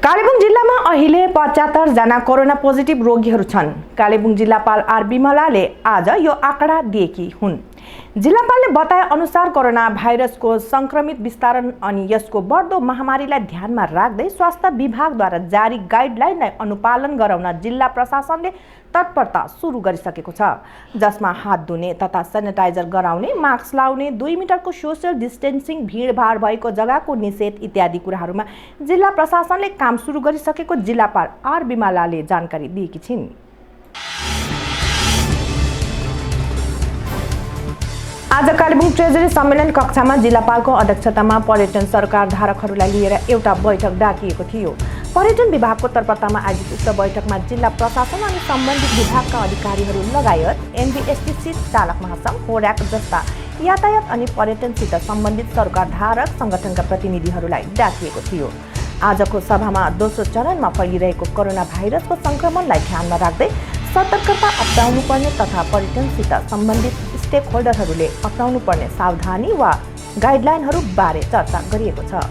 कालेबुङ जिल्लामा अहिले 75 जना कोरोना पोजिटिभ रोगीहरू छन्। कालेबुङ जिल्लापाल आर बिमलाले आज यो आँकडा दिएकी हुन्। जिल्लापालले बताए अनुसार कोरोना भाइरसको संक्रमित विस्तारण अनि यसको बढ्दो महामारीलाई ध्यानमा राख्दै स्वास्थ्य विभागद्वारा जारी गाइडलाइनलाई अनुपालन गराउन जिल्ला प्रशासनले तत्परता सुरु गरिसकेको छ, जसमा हात धुने तथा सेनिटाइजर गराउने, मास्क लाउने, 2 मिटरको सोशल डिस्टेन्सिङ, भिडभाड भएको जग्गाको निषेध इत्यादि कुराहरूमा जिल्ला प्रशासनले काम सुरु गरिसकेको जिल्लापाल आर बिमलाले जानकारी दिएकी छिन्। आज कालेबुङ ट्रेजरी सम्मेलन कक्षामा जिल्लापालको अध्यक्षतामा पर्यटन सरकार धारकहरूलाई लिएर एउटा बैठक डाकिएको थियो। पर्यटन विभागको तर्फतामा आयोजित उक्त बैठकमा जिल्ला प्रशासन अनि सम्बन्धित विभागका अधिकारीहरू लगायत एनबीएसटी चालक महासंघ, होर्याक जस्ता यातायात अनि पर्यटनसित सम्बन्धित सरकार धारक संगठनका प्रतिनिधिहरूलाई डाकिएको थियो। आजको सभामा दोस्रो चरणमा फैलिरहेको कोरोना भाइरसको संक्रमणलाई ध्यानमा राख्दै सतर्कता अपनाउनुपर्ने तथा पर्यटनसित सम्बन्धित स्टेक होल्डरहरूले अपनाउनुपर्ने सावधानी वा गाइडलाइनहरू बारे चर्चा गरिएको छ।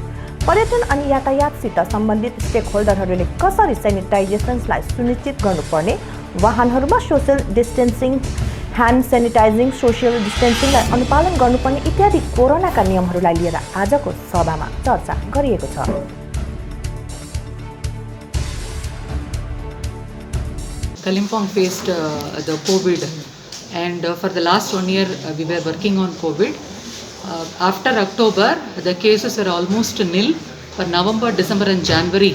पर्यटन अनि यातायातसित सम्बन्धित स्टेक होल्डरहरूले कसरी सेनिटाइजेसनलाई सुनिश्चित गर्नुपर्ने, वाहनहरूमा सोशल डिस्टेन्सिङ, ह्यान्ड सेनिटाइजिङ, सोशल डिस्टेन्सिङलाई अनुपालन गर्नुपर्ने इत्यादि कोरोनाका नियमहरूलाई लिएर आजको सभामा चर्चा गरिएको छ। Kalimpong faced the COVID, and for the last 1 year we were working on COVID. After October, the cases were almost nil. For November, December and January,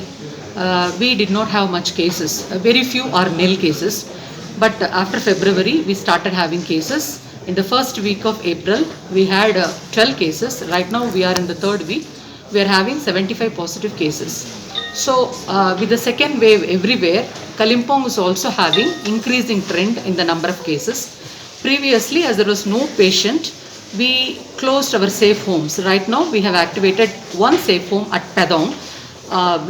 we did not have much cases. Very few are nil cases. But after February, we started having cases. In the first week of April, we had 12 cases. Right now, we are in the third week. We are having 75 positive cases. So, with the second wave everywhere, Kalimpong is also having increasing trend in the number of cases. Previously, as there was no patient, we closed our safe homes. Right now, we have activated one safe home at Padong,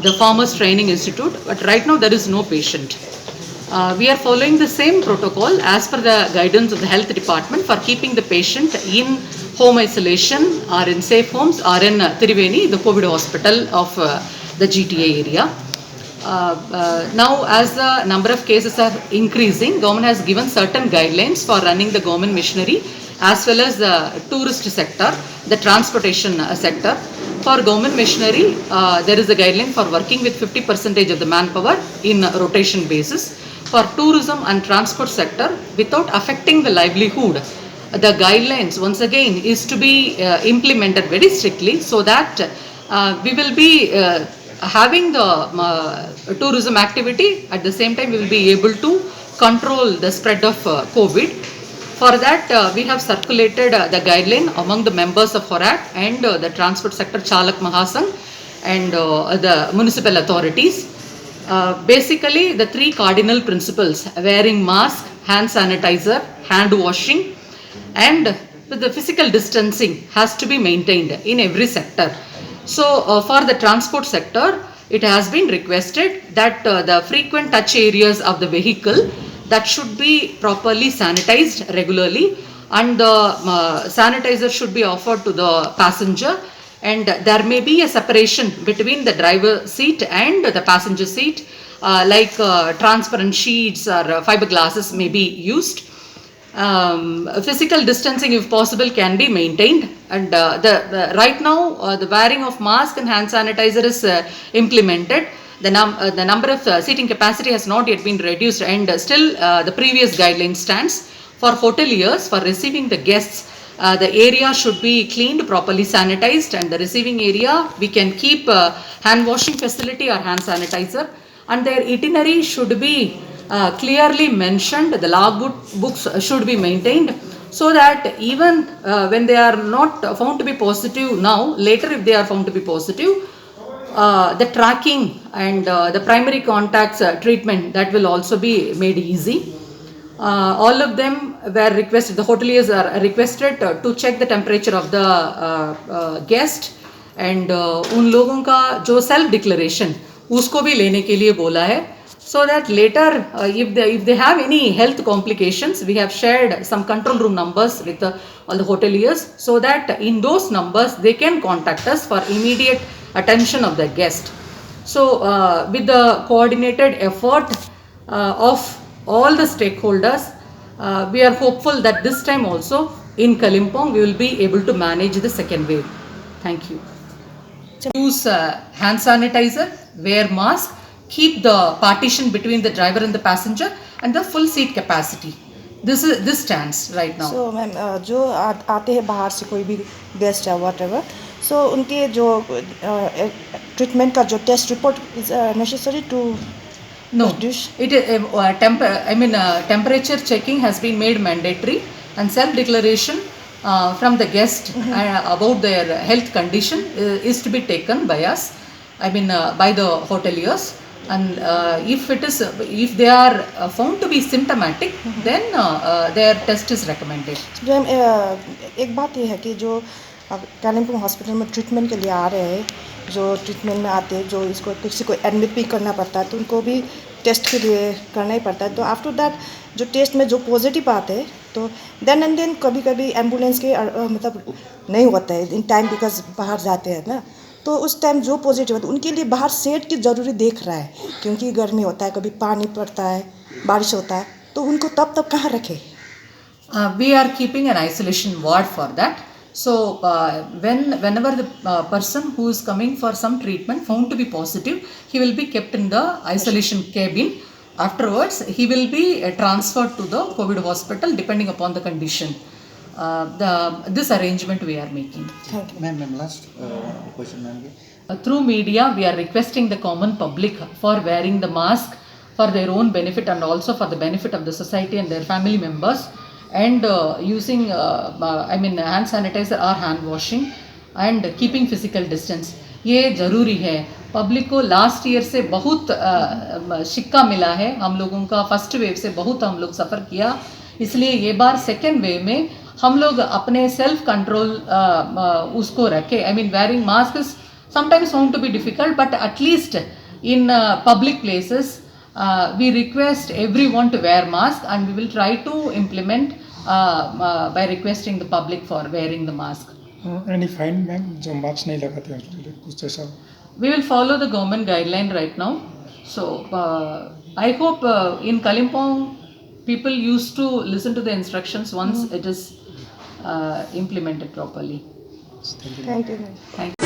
the Farmers Training Institute, but right now there is no patient. We are following the same protocol as per the guidance of the health department for keeping the patient in home isolation or in safe homes or in Tiriveni, the COVID hospital of the GTA area. Now, as the number of cases are increasing, government has given certain guidelines for running the government machinery as well as the tourist sector, the transportation sector. For government machinery, there is a guideline for working with 50% of the manpower in rotation basis. For tourism and transport sector, without affecting the livelihood, the guidelines once again is to be implemented very strictly, so that we will be having the tourism activity. At the same time, we will be able to control the spread of COVID. For that, we have circulated the guideline among the members of HORAC and the transport sector Chalak Mahasangh and the municipal authorities. Basically, the three cardinal principles: wearing mask, hand sanitizer, hand washing, and the physical distancing has to be maintained in every sector. So, for the transport sector, it has been requested that the frequent touch areas of the vehicle that should be properly sanitized regularly, and the sanitizer should be offered to the passenger, and there may be a separation between the driver seat and the passenger seat, like transparent sheets or fiberglasses may be used. Physical distancing, if possible, can be maintained, and right now the wearing of mask and hand sanitizer is implemented. The number of seating capacity has not yet been reduced, and still the previous guideline stands. For hoteliers, for receiving the guests, the area should be cleaned, properly sanitized, and the receiving area we can keep hand washing facility or hand sanitizer, and their itinerary should be clearly mentioned. The log books should be maintained, so that even when they are not found to be positive now, later if they are found to be positive, the tracking and the primary contacts treatment, that will also be made easy. All of them were requested, the hoteliers are requested to check the temperature of the guest, and उन लोगों का जो self declaration उसको भी लेने के लिए बोला है, so that later if they have any health complications, we have shared some control room numbers with all the hoteliers, so that in those numbers they can contact us for immediate attention of the guest. So with the coordinated effort of all the stakeholders, we are hopeful that this time also in Kalimpong we will be able to manage the second wave. Thank you. Use hand sanitizer, wear mask, keep the partition between the driver and the passenger, and the full seat capacity. This stands right now. So ma'am जो आते हैं बाहर से कोई भी guest या what ever, सो उनके जो ट्रीटमेंट का जो test report is necessary to No, produce? it temperature checking has been made mandatory, and self declaration from the guest about their health condition is to be taken by us. By the hoteliers, and if they are found to be symptomatic, then their test is recommended. Ma'am एक बात ये है कि जो Kalimpong hospital में treatment के लिए आ रहे हैं, जो ट्रीटमेंट में आते हैं, जो इसको किसी को एडमिट भी करना पड़ता है तो उनको भी टेस्ट के लिए करना ही पड़ता है. तो आफ्टर दैट जो टेस्ट में जो पॉजिटिव आते हैं तो देन एंड देन कभी कभी एम्बुलेंस के मतलब नहीं होता है इन टाइम, बिकॉज बाहर जाते हैं ना, तो उस टाइम जो पॉजिटिव होता है उनके लिए बाहर सेट की ज़रूरी देख रहा है, क्योंकि गर्मी होता है, कभी पानी पड़ता है, बारिश होता है, तो उनको तब कहाँ रखें. We are keeping an isolation ward for that. So whenever the person who is coming for some treatment found to be positive, he will be kept in the isolation cabin. Afterwards, he will be transferred to the COVID hospital depending upon the condition. This arrangement we are making. Thank you. Ma'am, last question, ma'am. Through media, we are requesting the common public for wearing the mask for their own benefit and also for the benefit of the society and their family members, and using hand sanitizer or hand washing and keeping physical distance. ये ज़रूरी है. Public को last year से बहुत शिक्का मिला है. हम लोगों का फर्स्ट वेव से बहुत हम लोग सफ़र किया, इसलिए ये बार सेकेंड वेव में हम लोग अपने सेल्फ कंट्रोल उसको रखें. Wearing mask is sometimes found to be difficult, but at least in public places we request everyone to wear mask, and we will try to implement by requesting the public for wearing the mask. Any fine, ma'am, जो mask नहीं लगाते हैं कुछ ऐसा? We will follow the government guideline right now. So I hope in Kalimpong people used to listen to the instructions once it is implemented properly. Thank you, ma'am. Thank you.